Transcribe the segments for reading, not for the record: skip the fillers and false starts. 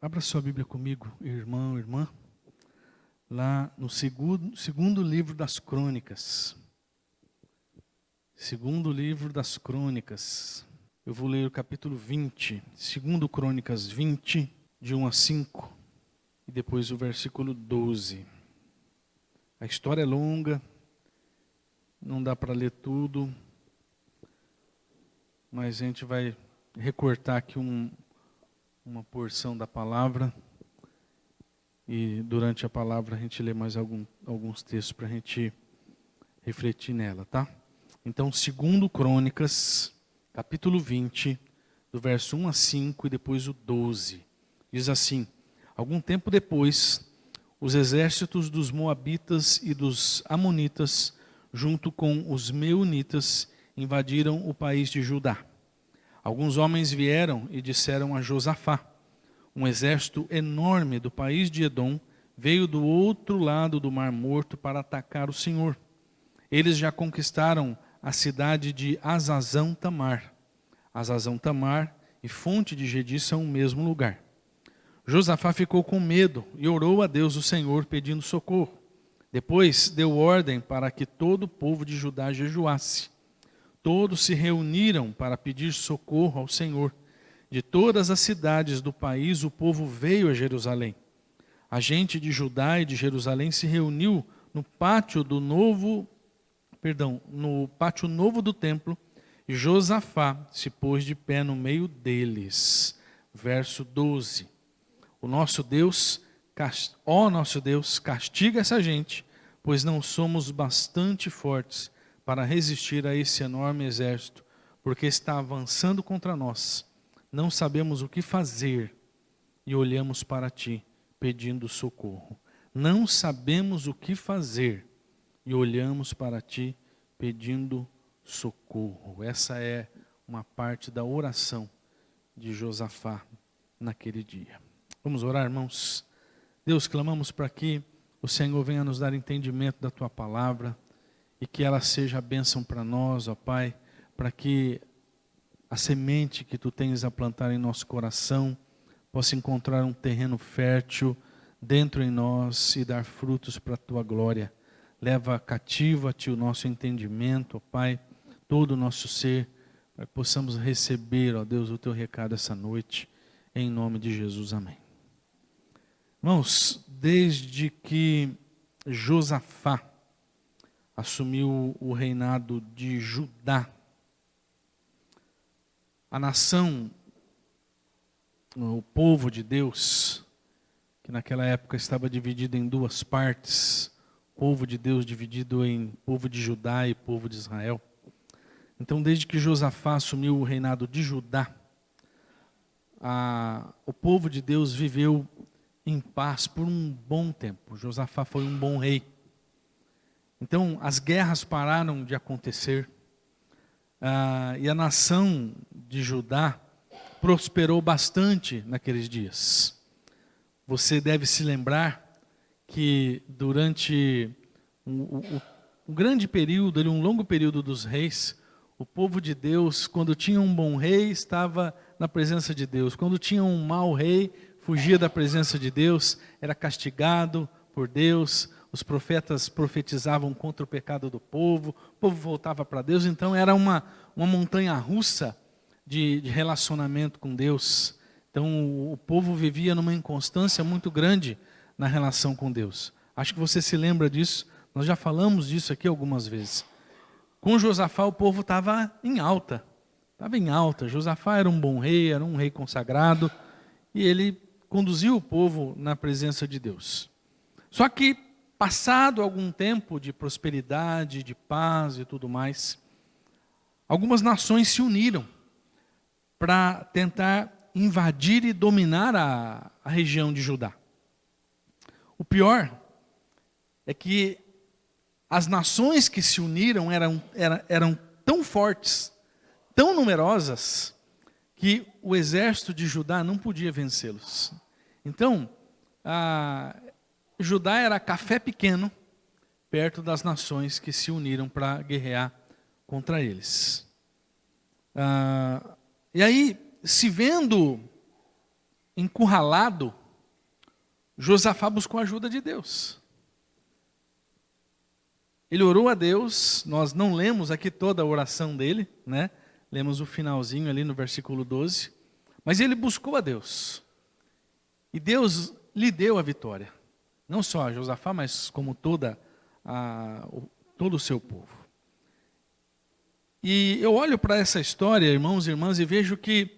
Abra sua Bíblia comigo, irmão, irmã, lá no segundo livro das Crônicas. Segundo livro das Crônicas. Eu vou ler o capítulo 20, segundo Crônicas 20, de 1 a 5, e depois o versículo 12. A história é longa, não dá para ler tudo, mas a gente vai recortar aqui uma porção da palavra, e durante a palavra a gente lê mais alguns textos para a gente refletir nela, tá? Então, segundo Crônicas, capítulo 20, do verso 1 a 5 e depois o 12, diz assim: algum tempo depois, os exércitos dos Moabitas e dos Amonitas, junto com os Meunitas, invadiram o país de Judá. Alguns homens vieram e disseram a Josafá: um exército enorme do país de Edom veio do outro lado do Mar Morto para atacar o Senhor. Eles já conquistaram a cidade de Azazão Tamar. Azazão Tamar e Fonte de Gedi são o mesmo lugar. Josafá ficou com medo e orou a Deus o Senhor pedindo socorro. Depois deu ordem para que todo o povo de Judá jejuasse. Todos se reuniram para pedir socorro ao Senhor. De todas as cidades do país o povo veio a Jerusalém. A gente de Judá e de Jerusalém se reuniu no pátio novo do templo, e Josafá se pôs de pé no meio deles. Verso 12. Nosso Deus, castiga essa gente, pois não somos bastante fortes para resistir a esse enorme exército, porque está avançando contra nós. Não sabemos o que fazer e olhamos para ti pedindo socorro. Não sabemos o que fazer e olhamos para ti pedindo socorro. Essa é uma parte da oração de Josafá naquele dia. Vamos orar, irmãos? Deus, clamamos para que o Senhor venha nos dar entendimento da tua palavra e que ela seja a bênção para nós, ó Pai, para que a semente que tu tens a plantar em nosso coração possa encontrar um terreno fértil dentro em nós e dar frutos para a tua glória. Leva cativo a ti o nosso entendimento, ó Pai, todo o nosso ser, para que possamos receber, ó Deus, o teu recado essa noite, em nome de Jesus, amém. Irmãos, desde que Josafá assumiu o reinado de Judá, a nação, o povo de Deus, que naquela época estava dividido em duas partes, povo de Deus dividido em povo de Judá e povo de Israel. Então, desde que Josafá assumiu o reinado de Judá, o povo de Deus viveu em paz por um bom tempo. Josafá foi um bom rei. Então, as guerras pararam de acontecer, e a nação de Judá prosperou bastante naqueles dias. Você deve se lembrar que durante um grande período, um longo período dos reis, o povo de Deus, quando tinha um bom rei, estava na presença de Deus. Quando tinha um mau rei, fugia da presença de Deus, era castigado por Deus. Os profetas profetizavam contra o pecado do povo, o povo voltava para Deus. Então era uma montanha russa de relacionamento com Deus. Então o povo vivia numa inconstância muito grande na relação com Deus. Acho que você se lembra disso, nós já falamos disso aqui algumas vezes. Com Josafá o povo estava em alta. Josafá era um bom rei, era um rei consagrado, e ele conduziu o povo na presença de Deus. Só que, passado algum tempo de prosperidade, de paz e tudo mais, algumas nações se uniram para tentar invadir e dominar a região de Judá. O pior é que as nações que se uniram eram tão fortes, tão numerosas, que o exército de Judá não podia vencê-los. Então, Judá era café pequeno, perto das nações que se uniram para guerrear contra eles. E aí, se vendo encurralado Josafá buscou a ajuda de Deus. Ele orou a Deus, nós não lemos aqui toda a oração dele, né? Lemos o finalzinho ali no versículo 12. Mas ele buscou a Deus. E Deus lhe deu a vitória. Não só a Josafá, mas como todo o seu povo. E eu olho para essa história, irmãos e irmãs, e vejo que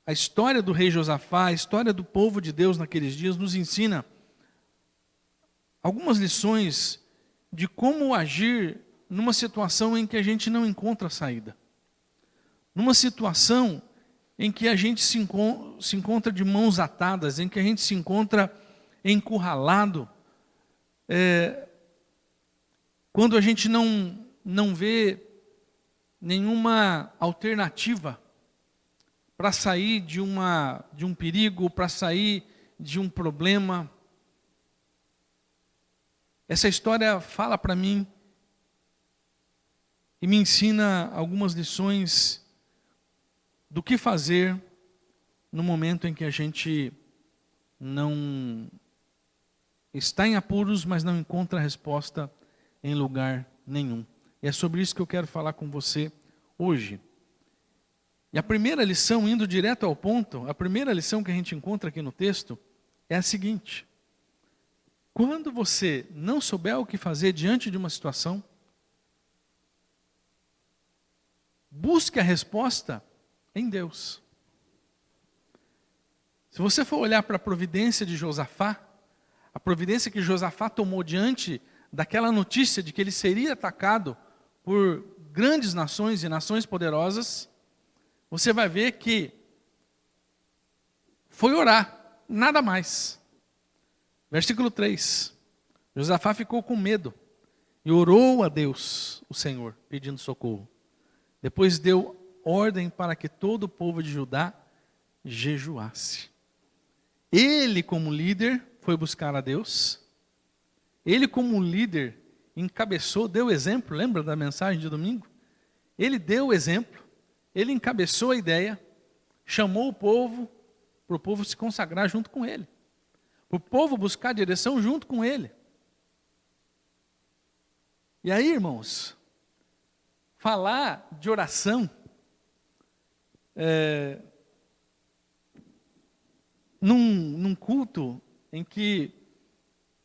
a história do rei Josafá, a história do povo de Deus naqueles dias, nos ensina algumas lições de como agir numa situação em que a gente não encontra saída. Numa situação em que a gente se encontra de mãos atadas, em que a gente se encontra encurralado, quando a gente não vê nenhuma alternativa para sair de um perigo, para sair de um problema. Essa história fala para mim e me ensina algumas lições do que fazer no momento em que a gente não está em apuros, mas não encontra resposta em lugar nenhum. E é sobre isso que eu quero falar com você hoje. E a primeira lição, indo direto ao ponto, a primeira lição que a gente encontra aqui no texto é a seguinte: quando você não souber o que fazer diante de uma situação, busque a resposta em Deus. Se você for olhar para a providência de Josafá, a providência que Josafá tomou diante daquela notícia de que ele seria atacado por grandes nações e nações poderosas, você vai ver que foi orar, nada mais. Versículo 3. Josafá ficou com medo e orou a Deus, o Senhor, pedindo socorro. Depois deu ordem para que todo o povo de Judá jejuasse. Ele, como líder, foi buscar a Deus. Ele, como líder, encabeçou, deu exemplo. Lembra da mensagem de domingo? Ele deu o exemplo, ele encabeçou a ideia, chamou o povo, para o povo se consagrar junto com ele. Para o povo buscar direção junto com ele. E aí, irmãos, falar de oração num culto em que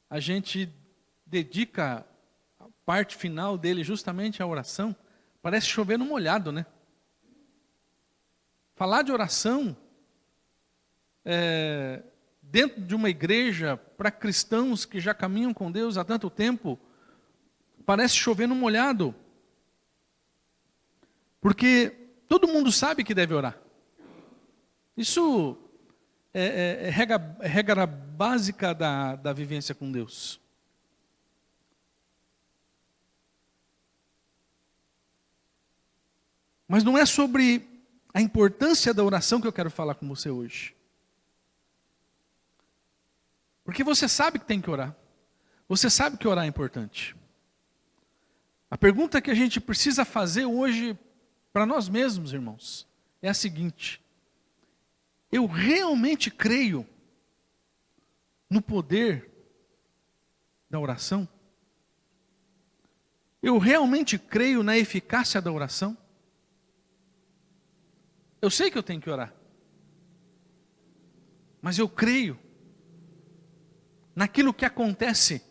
a gente dedica a parte final dele justamente à oração, parece chover no molhado, né? Falar de oração dentro de uma igreja para cristãos que já caminham com Deus há tanto tempo, parece chover no molhado. Porque todo mundo sabe que deve orar. Isso é regra básica da vivência com Deus. Mas não é sobre a importância da oração que eu quero falar com você hoje. Porque você sabe que tem que orar. Você sabe que orar é importante. A pergunta que a gente precisa fazer hoje para nós mesmos, irmãos, é a seguinte: eu realmente creio no poder da oração? Eu realmente creio na eficácia da oração? Eu sei que eu tenho que orar, mas eu creio naquilo que acontece,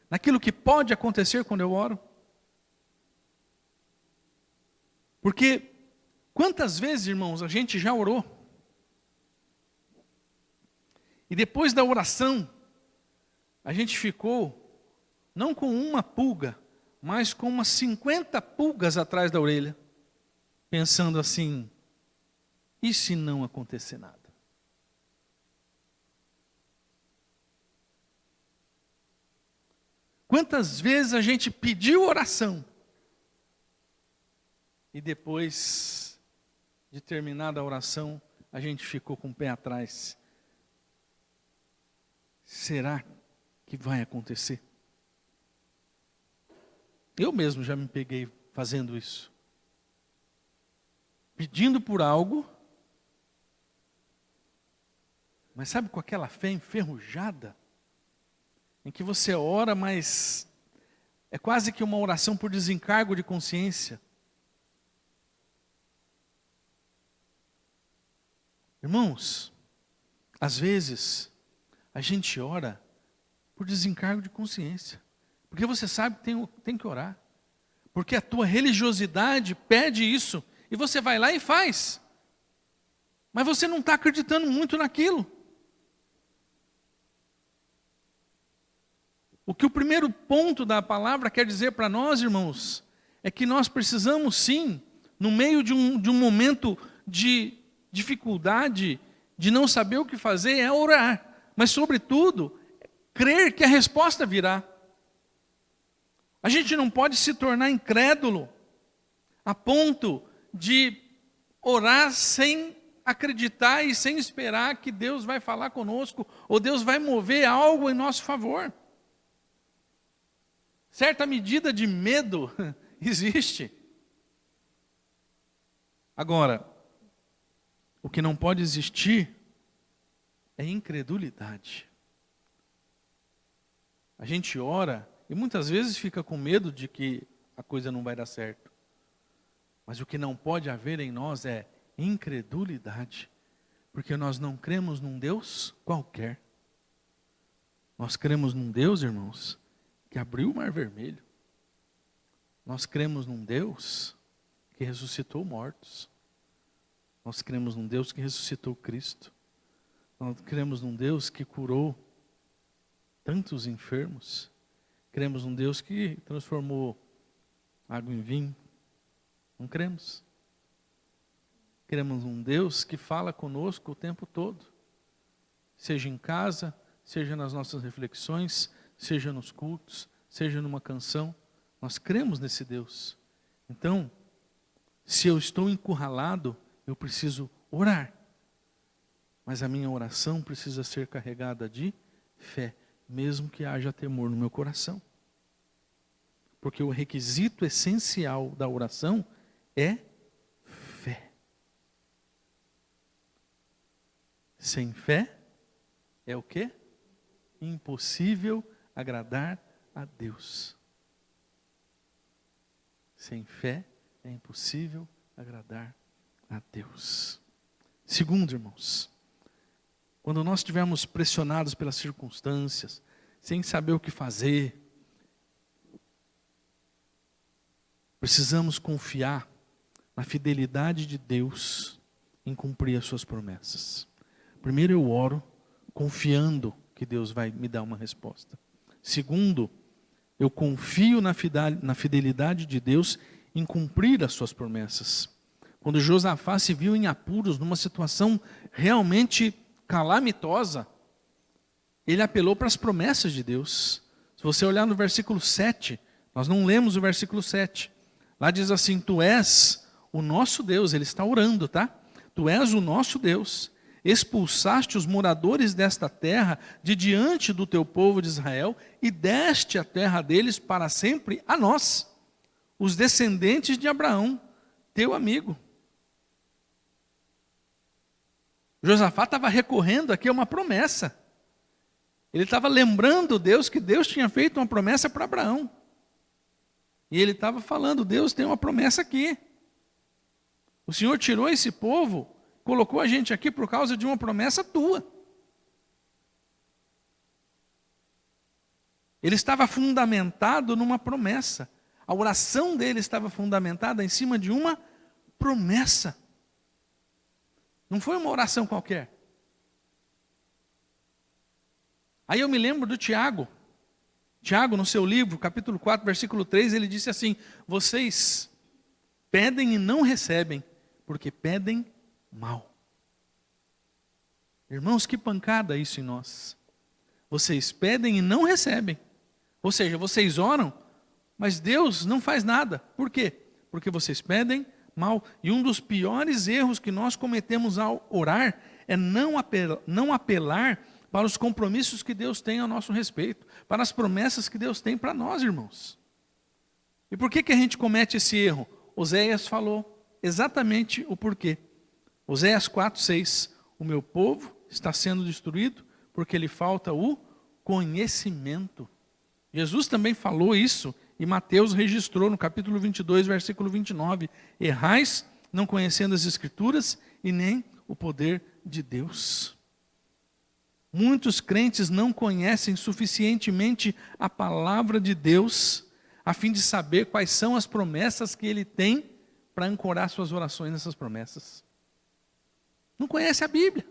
naquilo que pode acontecer quando eu oro. Porque quantas vezes, irmãos, a gente já orou e depois da oração a gente ficou não com uma pulga, mas com umas 50 pulgas atrás da orelha, pensando assim: e se não acontecer nada? Quantas vezes a gente pediu oração e depois de terminada a oração, a gente ficou com o pé atrás. Será que vai acontecer? Eu mesmo já me peguei fazendo isso. Pedindo por algo, Mas sabe, com aquela fé enferrujada, em que você ora, mas é quase que uma oração por desencargo de consciência. Irmãos, às vezes, a gente ora por desencargo de consciência. Porque você sabe que tem que orar. Porque a tua religiosidade pede isso. E você vai lá e faz. Mas você não está acreditando muito naquilo. O que o primeiro ponto da palavra quer dizer para nós, irmãos, é que nós precisamos sim, no meio de um momento de dificuldade, de não saber o que fazer, é orar. Mas, sobretudo, crer que a resposta virá. A gente não pode se tornar incrédulo a ponto de orar sem acreditar e sem esperar que Deus vai falar conosco ou Deus vai mover algo em nosso favor. Certa medida de medo existe. Agora, o que não pode existir é incredulidade. A gente ora e muitas vezes fica com medo de que a coisa não vai dar certo. Mas o que não pode haver em nós é incredulidade, porque nós não cremos num Deus qualquer. Nós cremos num Deus, irmãos, que abriu o mar vermelho. Nós cremos num Deus que ressuscitou mortos. Nós cremos num Deus que ressuscitou Cristo. Nós cremos num Deus que curou tantos enfermos. Cremos num Deus que transformou água em vinho. Não cremos. Cremos num Deus que fala conosco o tempo todo. Seja em casa, seja nas nossas reflexões, seja nos cultos, seja numa canção. Nós cremos nesse Deus. Então, se eu estou encurralado, eu preciso orar. Mas a minha oração precisa ser carregada de fé, mesmo que haja temor no meu coração. Porque o requisito essencial da oração é fé. Sem fé é o quê? Impossível agradar a Deus. Sem fé é impossível agradar a Deus. Segundo, irmãos, quando nós estivermos pressionados pelas circunstâncias, sem saber o que fazer, precisamos confiar na fidelidade de Deus em cumprir as suas promessas. Primeiro eu oro confiando que Deus vai me dar uma resposta. Segundo, eu confio na fidelidade de Deus em cumprir as suas promessas. Quando Josafá se viu em apuros, numa situação realmente calamitosa, ele apelou para as promessas de Deus. Se você olhar no versículo 7, nós não lemos o versículo 7. Lá diz assim: Tu és o nosso Deus. Ele está orando, tá? Tu és o nosso Deus. Expulsaste os moradores desta terra de diante do teu povo de Israel e deste a terra deles para sempre a nós, os descendentes de Abraão, teu amigo. Josafá estava recorrendo aqui a uma promessa. Ele estava lembrando Deus que Deus tinha feito uma promessa para Abraão. E ele estava falando: Deus tem uma promessa aqui. O Senhor tirou esse povo, colocou a gente aqui por causa de uma promessa tua. Ele estava fundamentado numa promessa. A oração dele estava fundamentada em cima de uma promessa. Não foi uma oração qualquer. Aí eu me lembro do Tiago. Tiago, no seu livro, capítulo 4, versículo 3, ele disse assim: Vocês pedem e não recebem, porque pedem mal. Irmãos, que pancada isso em nós. Vocês pedem e não recebem. Ou seja, vocês oram, mas Deus não faz nada. Por quê? Porque vocês pedem mal. E um dos piores erros que nós cometemos ao orar é não apelar para os compromissos que Deus tem a nosso respeito, para as promessas que Deus tem para nós, irmãos. E por que a gente comete esse erro? Oséias falou exatamente o porquê. Oséias 4:6. O meu povo está sendo destruído porque lhe falta o conhecimento. Jesus também falou isso e Mateus registrou no capítulo 22, versículo 29. Errais não conhecendo as Escrituras e nem o poder de Deus. Muitos crentes não conhecem suficientemente a palavra de Deus a fim de saber quais são as promessas que Ele tem para ancorar suas orações nessas promessas. Não conhece a Bíblia,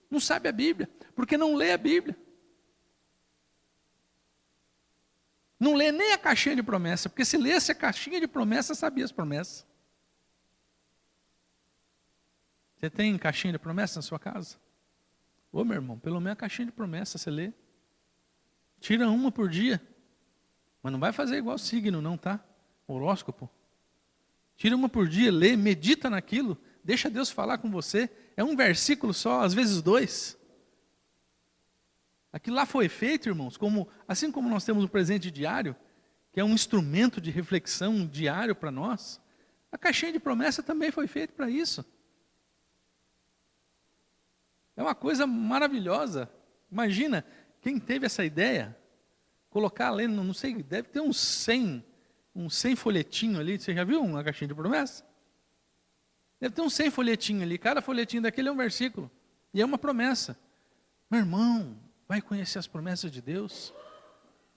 não sabe a Bíblia, porque não lê a Bíblia. Não lê nem a caixinha de promessa, porque se lesse a caixinha de promessa, sabia as promessas. Você tem caixinha de promessa na sua casa? Ô meu irmão, pelo menos a caixinha de promessa você lê. Tira uma por dia. Mas não vai fazer igual signo não, tá? Horóscopo. Tira uma por dia, lê, medita naquilo. Deixa Deus falar com você. É um versículo só, às vezes 2. Aquilo lá foi feito, irmãos, assim como nós temos o presente diário, que é um instrumento de reflexão diário para nós, a caixinha de promessa também foi feita para isso. É uma coisa maravilhosa. Imagina, quem teve essa ideia, colocar ali, não sei, deve ter uns 100 folhetinhos ali. Você já viu uma caixinha de promessa? Deve ter uns 100 folhetinhos ali. Cada folhetinho daquele é um versículo. E é uma promessa. Meu irmão, vai conhecer as promessas de Deus?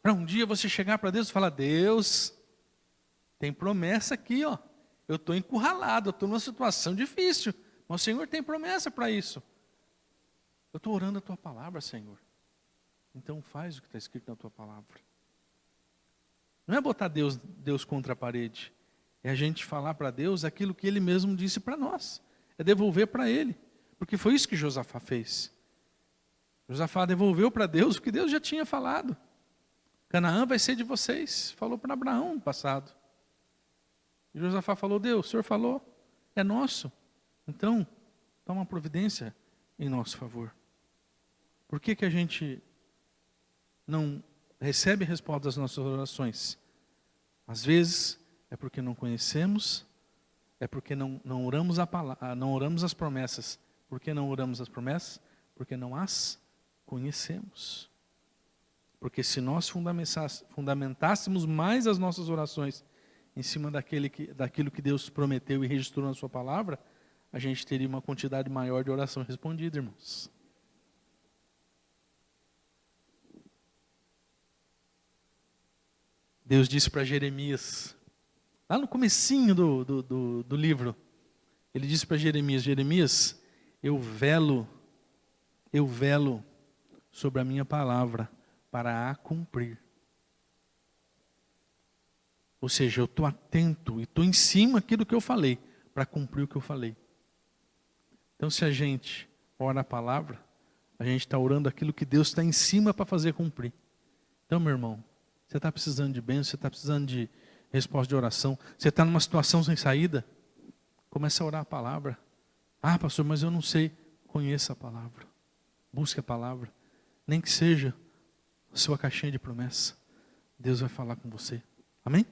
Para um dia você chegar para Deus e falar, Deus, tem promessa aqui, ó. Eu estou encurralado, eu estou numa situação difícil. Mas o Senhor tem promessa para isso. Eu estou orando a tua palavra, Senhor. Então faz o que está escrito na tua palavra. Não é botar Deus contra a parede. É a gente falar para Deus aquilo que Ele mesmo disse para nós. É devolver para Ele. Porque foi isso que Josafá fez. Josafá devolveu para Deus o que Deus já tinha falado. Canaã vai ser de vocês. Falou para Abraão no passado. E Josafá falou, Deus, o Senhor falou, é nosso. Então, toma providência em nosso favor. Por que a gente não recebe a resposta das nossas orações? Às vezes é porque não conhecemos, é porque não oramos a palavra, não oramos as promessas. Por que não oramos as promessas? Porque não as conhecemos. Porque se nós fundamentássemos mais as nossas orações em cima daquilo que Deus prometeu e registrou na sua palavra, a gente teria uma quantidade maior de oração respondida, irmãos. Deus disse para Jeremias, lá no comecinho do livro, Ele disse para Jeremias, Jeremias, eu velo sobre a minha palavra para a cumprir. Ou seja, eu estou atento e estou em cima daquilo que eu falei, para cumprir o que eu falei. Então se a gente ora a palavra, a gente está orando aquilo que Deus está em cima para fazer cumprir. Então meu irmão, você está precisando de bênção, você está precisando de resposta de oração, você está numa situação sem saída, comece a orar a palavra. Ah, pastor, mas eu não sei. Conheça a palavra, busque a palavra, nem que seja a sua caixinha de promessa. Deus vai falar com você. Amém?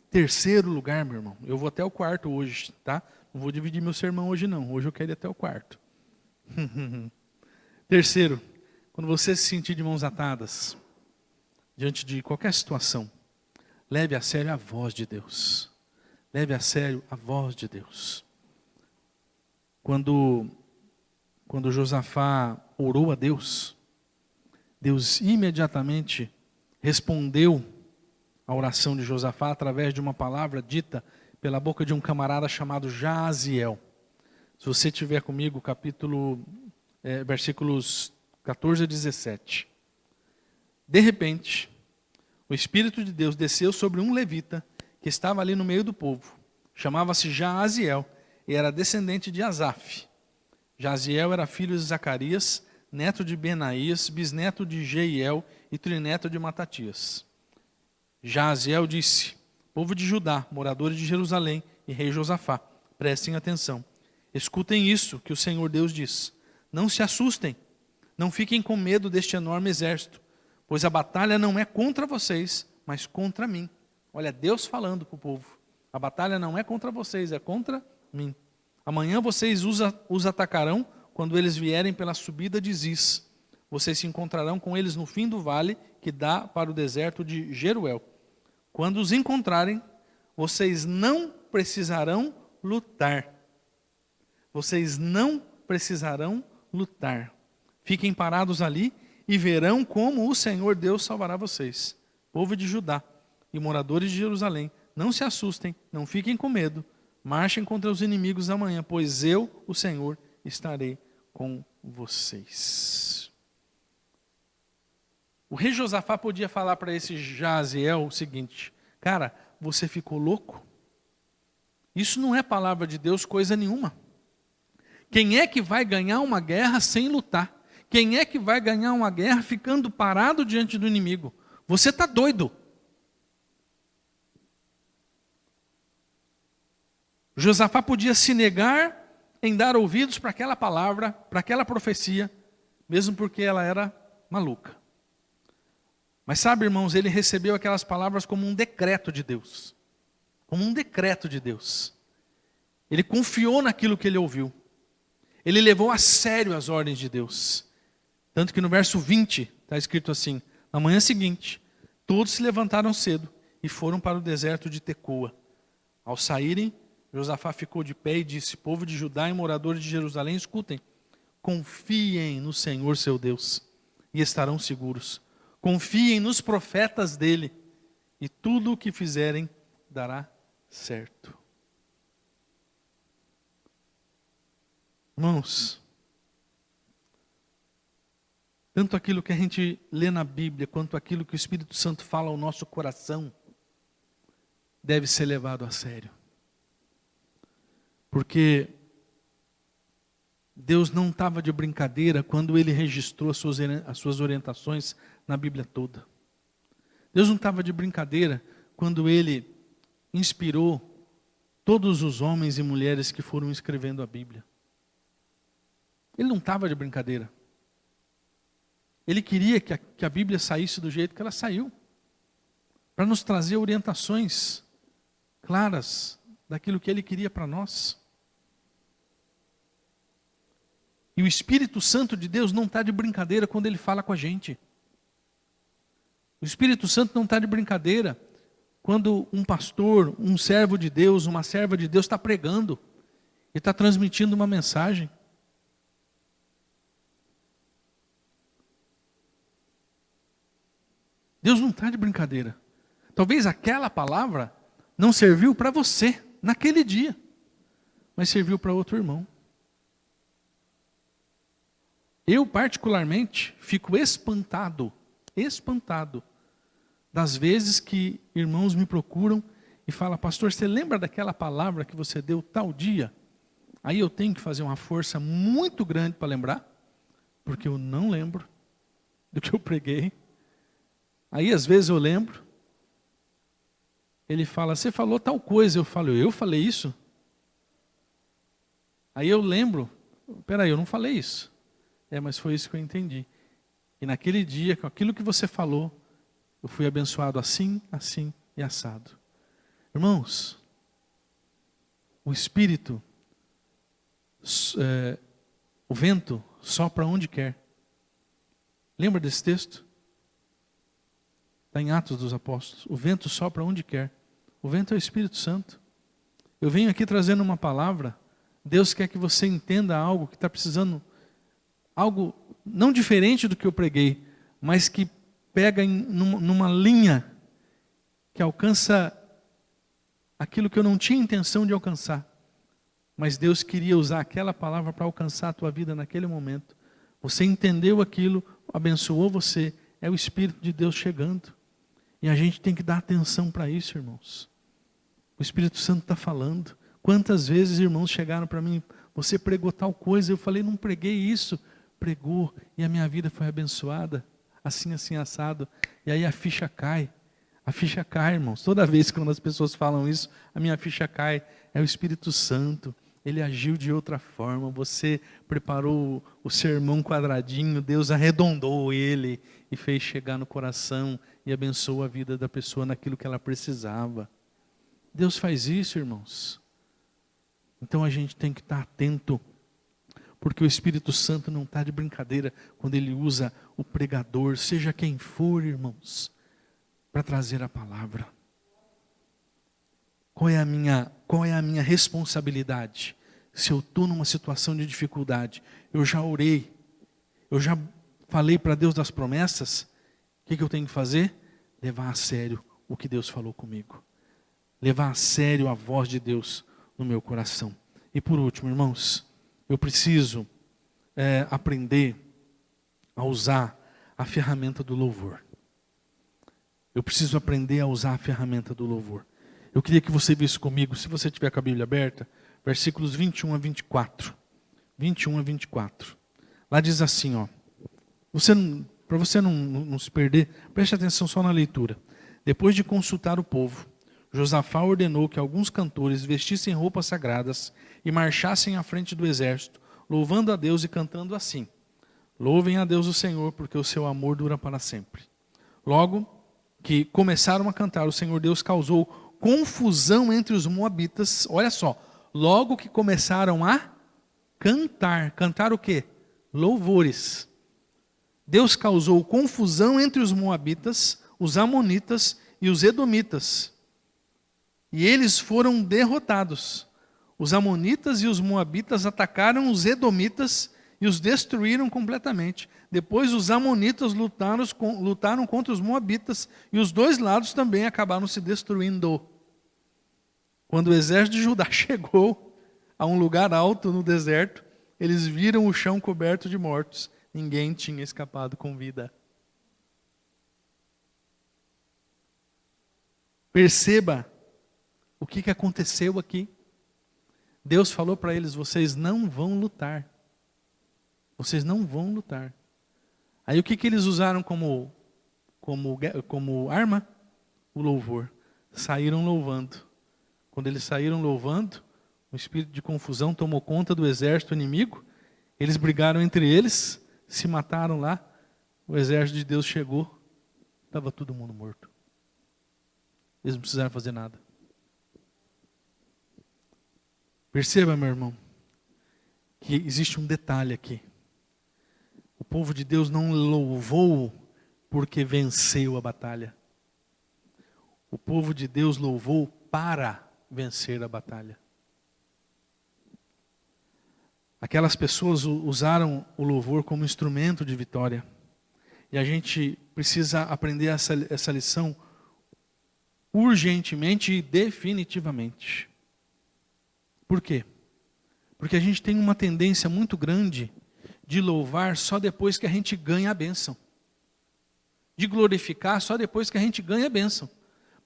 Terceiro lugar, meu irmão, eu vou até o quarto hoje, tá? Não vou dividir meu sermão hoje não, hoje eu quero ir até o quarto. Terceiro, quando você se sentir de mãos atadas, diante de qualquer situação, leve a sério a voz de Deus. Leve a sério a voz de Deus. Quando Josafá orou a Deus, Deus imediatamente respondeu a oração de Josafá através de uma palavra dita pela boca de um camarada chamado Jaziel. Se você tiver comigo, versículos 14 a 17. De repente, o Espírito de Deus desceu sobre um levita que estava ali no meio do povo. Chamava-se Jaziel e era descendente de Asaf. Jaziel era filho de Zacarias, neto de Benaías, bisneto de Jeiel e trineto de Matatias. Jaziel disse, povo de Judá, moradores de Jerusalém e rei Josafá, prestem atenção. Escutem isso que o Senhor Deus diz. Não se assustem, não fiquem com medo deste enorme exército, pois a batalha não é contra vocês, mas contra mim. Olha, Deus falando para o povo. A batalha não é contra vocês, é contra mim. Amanhã vocês os atacarão quando eles vierem pela subida de Ziz. Vocês se encontrarão com eles no fim do vale que dá para o deserto de Jeruel. Quando os encontrarem, vocês não precisarão lutar. Vocês não precisarão lutar. Fiquem parados ali e verão como o Senhor Deus salvará vocês. Povo de Judá e moradores de Jerusalém, não se assustem, não fiquem com medo. Marchem contra os inimigos amanhã, pois eu, o Senhor, estarei com vocês. O rei Josafá podia falar para esse Jaziel o seguinte: cara, você ficou louco? Isso não é palavra de Deus, coisa nenhuma. Quem é que vai ganhar uma guerra sem lutar? Quem é que vai ganhar uma guerra ficando parado diante do inimigo? Você está doido. Josafá podia se negar em dar ouvidos para aquela palavra, para aquela profecia, mesmo porque ela era maluca. Mas sabe, irmãos, ele recebeu aquelas palavras como um decreto de Deus. Como um decreto de Deus. Ele confiou naquilo que ele ouviu. Ele levou a sério as ordens de Deus. Tanto que no verso 20 está escrito assim: na manhã seguinte, todos se levantaram cedo e foram para o deserto de Tecoa. Ao saírem, Josafá ficou de pé e disse: povo de Judá e moradores de Jerusalém, escutem. Confiem no Senhor seu Deus e estarão seguros. Confiem nos profetas dele e tudo o que fizerem dará certo. Irmãos, tanto aquilo que a gente lê na Bíblia, quanto aquilo que o Espírito Santo fala ao nosso coração, deve ser levado a sério. Porque Deus não estava de brincadeira quando Ele registrou as suas orientações na Bíblia toda. Deus não estava de brincadeira quando Ele inspirou todos os homens e mulheres que foram escrevendo a Bíblia. Ele não estava de brincadeira. Ele queria que a Bíblia saísse do jeito que ela saiu, para nos trazer orientações claras daquilo que Ele queria para nós. E o Espírito Santo de Deus não está de brincadeira quando Ele fala com a gente. O Espírito Santo não está de brincadeira quando um pastor, um servo de Deus, uma serva de Deus está pregando e está transmitindo uma mensagem. Deus não está de brincadeira. Talvez aquela palavra não serviu para você naquele dia, mas serviu para outro irmão. Eu particularmente fico espantado das vezes que irmãos me procuram e falam: pastor, você lembra daquela palavra que você deu tal dia? Aí eu tenho que fazer uma força muito grande para lembrar, porque eu não lembro do que eu preguei. Aí às vezes eu lembro, ele fala: você falou tal coisa. Eu falo: eu falei isso? Aí eu lembro: peraí, eu não falei isso. Mas foi isso que eu entendi. E naquele dia, com aquilo que você falou, eu fui abençoado assim, assim e assado. Irmãos, o Espírito, o vento sopra onde quer. Lembra desse texto? Está em Atos dos Apóstolos. O vento sopra onde quer. O vento é o Espírito Santo. Eu venho aqui trazendo uma palavra. Deus quer que você entenda algo que está precisando, algo não diferente do que eu preguei, mas que pega numa linha que alcança aquilo que eu não tinha intenção de alcançar. Mas Deus queria usar aquela palavra para alcançar a tua vida naquele momento. Você entendeu aquilo, abençoou você. É o Espírito de Deus chegando. E a gente tem que dar atenção para isso, irmãos. O Espírito Santo está falando. Quantas vezes irmãos chegaram para mim: você pregou tal coisa. Eu falei: não preguei isso. Pregou e a minha vida foi abençoada. Assim, assim, assado. E aí a ficha cai. A ficha cai, irmãos. Toda vez que as pessoas falam isso, a minha ficha cai. É o Espírito Santo. Ele agiu de outra forma. Você preparou o sermão quadradinho. Deus arredondou ele e fez chegar no coração e abençoou a vida da pessoa naquilo que ela precisava. Deus faz isso, irmãos. Então a gente tem que estar atento. porque o Espírito Santo não está de brincadeira quando ele usa o pregador, seja quem for, irmãos, para trazer a palavra. Qual é a minha responsabilidade? Se eu estou numa situação de dificuldade, eu já orei, eu já falei para Deus das promessas, o que eu tenho que fazer? Levar a sério o que Deus falou comigo. Levar a sério a voz de Deus no meu coração. E por último, irmãos, eu preciso aprender a usar a ferramenta do louvor. Eu preciso aprender a usar a ferramenta do louvor. Eu queria que você visse comigo, se você tiver com a Bíblia aberta, versículos 21 a 24. 21 a 24. Lá diz assim, ó. Para você não se perder, preste atenção só na leitura. Depois de consultar o povo, Josafá ordenou que alguns cantores vestissem roupas sagradas e marchassem à frente do exército, louvando a Deus e cantando assim: Louvem a Deus o Senhor, porque o seu amor dura para sempre. Logo que começaram a cantar, o Senhor Deus causou confusão entre os moabitas. Olha só, logo que começaram a cantar o quê? Louvores. Deus causou confusão entre os moabitas, os amonitas e os edomitas. E eles foram derrotados. Os amonitas e os moabitas atacaram os edomitas e os destruíram completamente. Depois os amonitas lutaram contra os moabitas e os dois lados também acabaram se destruindo. Quando o exército de Judá chegou a um lugar alto no deserto, eles viram o chão coberto de mortos. Ninguém tinha escapado com vida. Perceba o que aconteceu aqui. Deus falou para eles: vocês não vão lutar. Vocês não vão lutar. Aí o que eles usaram como arma? O louvor. Saíram louvando. Quando eles saíram louvando, o espírito de confusão tomou conta do exército inimigo. Eles brigaram entre eles, se mataram lá. O exército de Deus chegou, estava todo mundo morto. Eles não precisaram fazer nada. Perceba, meu irmão, que existe um detalhe aqui. O povo de Deus não louvou porque venceu a batalha. O povo de Deus louvou para vencer a batalha. Aquelas pessoas usaram o louvor como instrumento de vitória. E a gente precisa aprender essa lição urgentemente e definitivamente. Por quê? Porque a gente tem uma tendência muito grande de louvar só depois que a gente ganha a bênção. De glorificar só depois que a gente ganha a bênção.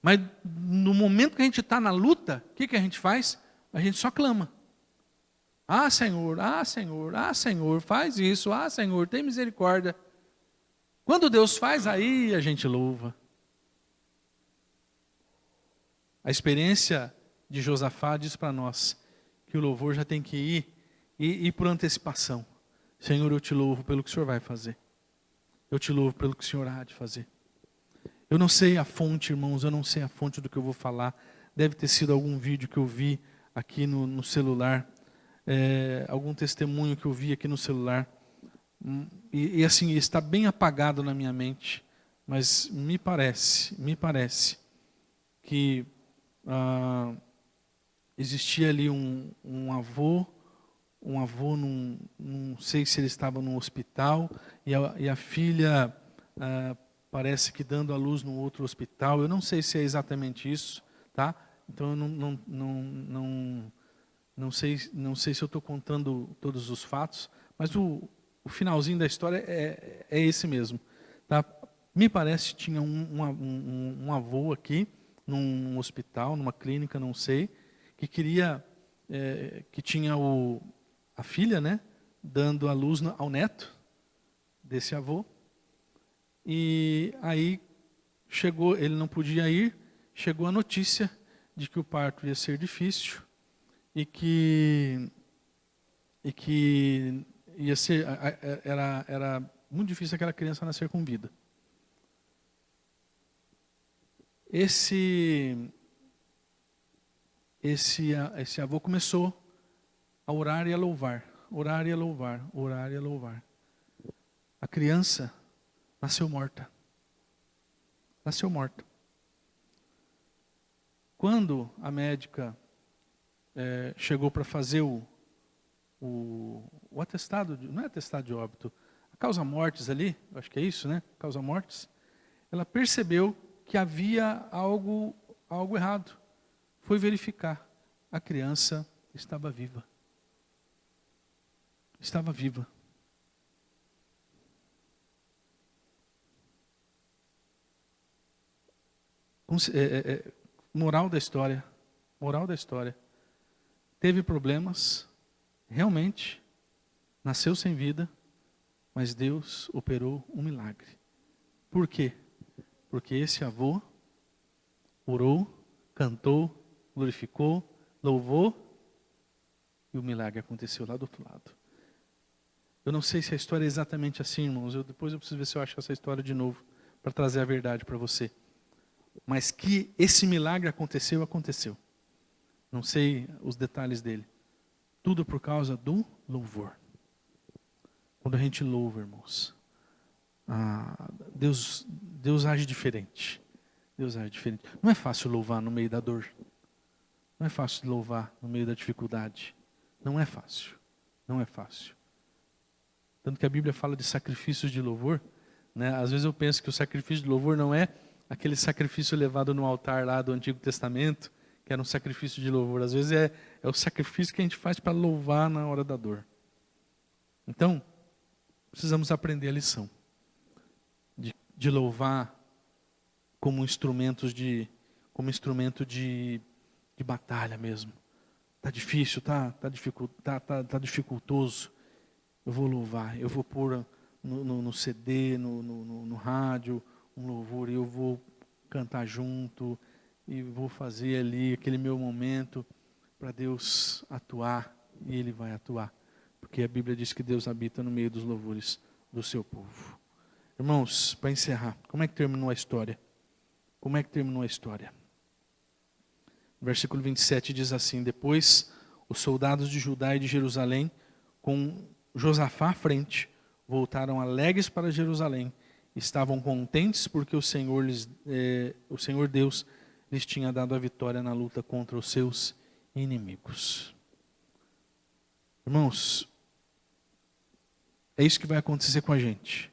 Mas no momento que a gente está na luta, o que a gente faz? A gente só clama. Ah, Senhor, ah, Senhor, ah, Senhor, faz isso, ah, Senhor, tem misericórdia. Quando Deus faz, aí a gente louva. A experiência de Josafá diz para nós que o louvor já tem que ir por antecipação. Senhor, eu te louvo pelo que o Senhor vai fazer. Eu te louvo pelo que o Senhor há de fazer. Eu não sei a fonte, irmãos, eu não sei a fonte do que eu vou falar. Deve ter sido algum vídeo que eu vi aqui no celular. Algum testemunho que eu vi aqui no celular. E assim, está bem apagado na minha mente. Mas me parece que existia ali um avô, não sei se ele estava num hospital, e a filha parece que dando à luz num outro hospital. Eu não sei se é exatamente isso, tá? Então eu não sei se eu estou contando todos os fatos, mas o finalzinho da história é esse mesmo, tá? Me parece que tinha um avô aqui, num hospital, numa clínica, não sei, que queria, que tinha a filha, né, dando à luz ao neto desse avô. E aí chegou, ele não podia ir, chegou a notícia de que o parto ia ser difícil e que ia ser, era muito difícil aquela criança nascer com vida. Esse avô começou a orar e a louvar. orar e louvar, orar e louvar. A criança nasceu morta. Nasceu morta. Quando a médica chegou para fazer o atestado, não é atestado de óbito, a causa-mortes ali, acho que é isso, né? Causa-mortes. Ela percebeu que havia algo errado. Foi verificar. A criança estava viva. Estava viva. Moral da história. Moral da história. Teve problemas, realmente, nasceu sem vida, mas Deus operou um milagre. Por quê? Porque esse avô orou, cantou, glorificou, louvou, e o milagre aconteceu lá do outro lado. Eu não sei se a história é exatamente assim, irmãos. Depois eu preciso ver se eu acho essa história de novo, para trazer a verdade para você. Mas que esse milagre aconteceu, aconteceu. Não sei os detalhes dele. Tudo por causa do louvor. Quando a gente louva, irmãos, Deus age diferente. Deus age diferente. Não é fácil louvar no meio da dor. Não é fácil louvar no meio da dificuldade. Não é fácil. Não é fácil. Tanto que a Bíblia fala de sacrifícios de louvor, né? Às vezes eu penso que o sacrifício de louvor não é aquele sacrifício levado no altar lá do Antigo Testamento, que era um sacrifício de louvor. Às vezes é o sacrifício que a gente faz para louvar na hora da dor. Então, precisamos aprender a lição. De louvar como instrumento de batalha mesmo. Está difícil, tá dificultoso. Eu vou louvar, eu vou pôr no CD, no rádio, um louvor, e eu vou cantar junto, e vou fazer ali aquele meu momento para Deus atuar, e Ele vai atuar. Porque a Bíblia diz que Deus habita no meio dos louvores do seu povo. Irmãos, para encerrar, como é que terminou a história? Como é que terminou a história? Versículo 27 diz assim: depois os soldados de Judá e de Jerusalém, com Josafá à frente, voltaram alegres para Jerusalém. Estavam contentes porque o Senhor Deus lhes tinha dado a vitória na luta contra os seus inimigos. Irmãos, é isso que vai acontecer com a gente.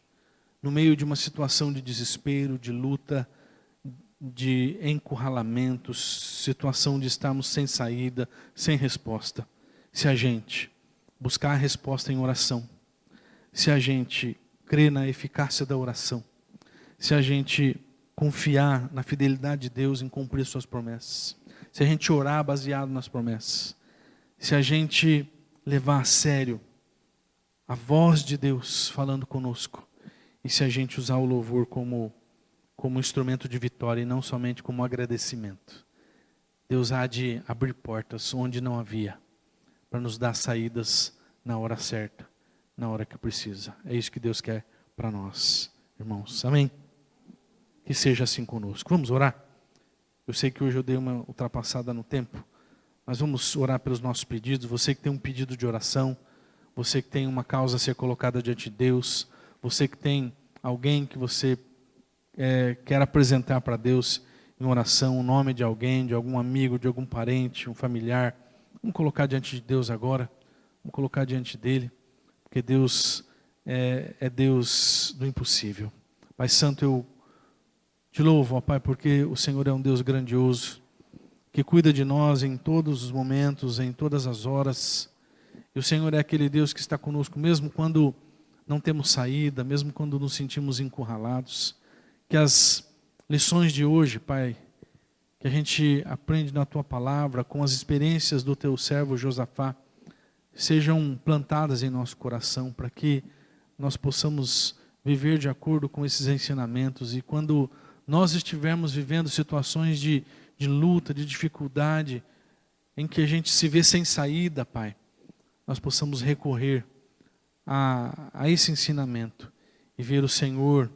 No meio de uma situação de desespero, de luta, de encurralamentos, situação de estarmos sem saída, sem resposta. Se a gente buscar a resposta em oração, se a gente crer na eficácia da oração, se a gente confiar na fidelidade de Deus em cumprir suas promessas, se a gente orar baseado nas promessas, se a gente levar a sério a voz de Deus falando conosco, e se a gente usar o louvor como instrumento de vitória e não somente como agradecimento, Deus há de abrir portas onde não havia, para nos dar saídas na hora certa, na hora que precisa. É isso que Deus quer para nós, irmãos. Amém? Que seja assim conosco. Vamos orar? Eu sei que hoje eu dei uma ultrapassada no tempo, mas vamos orar pelos nossos pedidos. Você que tem um pedido de oração, você que tem uma causa a ser colocada diante de Deus, você que tem alguém que você quer apresentar para Deus em oração, o nome de alguém, de algum amigo, de algum parente, um familiar, vamos colocar diante de Deus agora, vamos colocar diante dele, porque Deus é Deus do impossível. Pai Santo, eu te louvo, ó Pai, porque o Senhor é um Deus grandioso, que cuida de nós em todos os momentos, em todas as horas, e o Senhor é aquele Deus que está conosco, mesmo quando não temos saída, mesmo quando nos sentimos encurralados. Que as lições de hoje, Pai, que a gente aprende na Tua palavra, com as experiências do Teu servo Josafá, sejam plantadas em nosso coração, para que nós possamos viver de acordo com esses ensinamentos. E quando nós estivermos vivendo situações de luta, de dificuldade, em que a gente se vê sem saída, Pai, nós possamos recorrer a esse ensinamento e ver o Senhor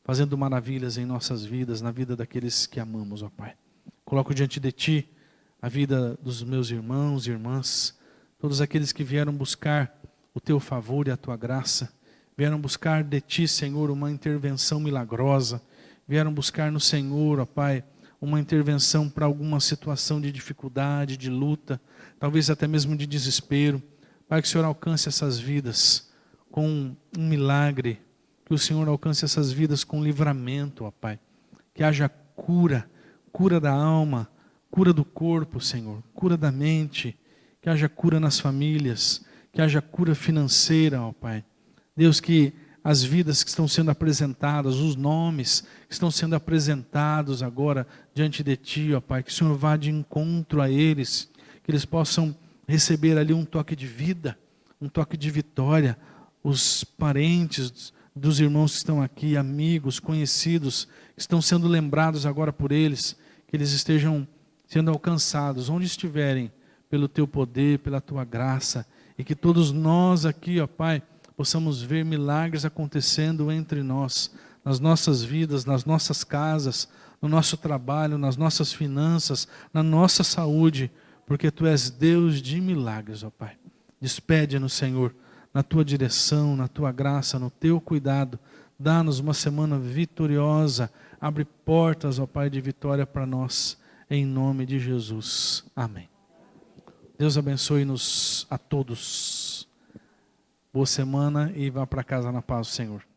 fazendo maravilhas em nossas vidas, na vida daqueles que amamos, ó Pai. Coloco diante de Ti a vida dos meus irmãos e irmãs, todos aqueles que vieram buscar o teu favor e a tua graça, vieram buscar de ti, Senhor, uma intervenção milagrosa, vieram buscar no Senhor, ó Pai, uma intervenção para alguma situação de dificuldade, de luta, talvez até mesmo de desespero. Pai, que o Senhor alcance essas vidas com um milagre, que o Senhor alcance essas vidas com livramento, ó Pai, que haja cura, cura da alma, cura do corpo, Senhor, cura da mente, que haja cura nas famílias, que haja cura financeira, ó Pai. Deus, que as vidas que estão sendo apresentadas, os nomes que estão sendo apresentados agora diante de Ti, ó Pai, que o Senhor vá de encontro a eles, que eles possam receber ali um toque de vida, um toque de vitória. Os parentes dos irmãos que estão aqui, amigos, conhecidos, que estão sendo lembrados agora por eles, que eles estejam sendo alcançados, onde estiverem, pelo Teu poder, pela Tua graça, e que todos nós aqui, ó Pai, possamos ver milagres acontecendo entre nós, nas nossas vidas, nas nossas casas, no nosso trabalho, nas nossas finanças, na nossa saúde, porque Tu és Deus de milagres, ó Pai. Despede-nos, Senhor, na Tua direção, na Tua graça, no Teu cuidado. Dá-nos uma semana vitoriosa, abre portas, ó Pai, de vitória para nós, em nome de Jesus. Amém. Deus abençoe-nos a todos. Boa semana e vá para casa na paz do Senhor.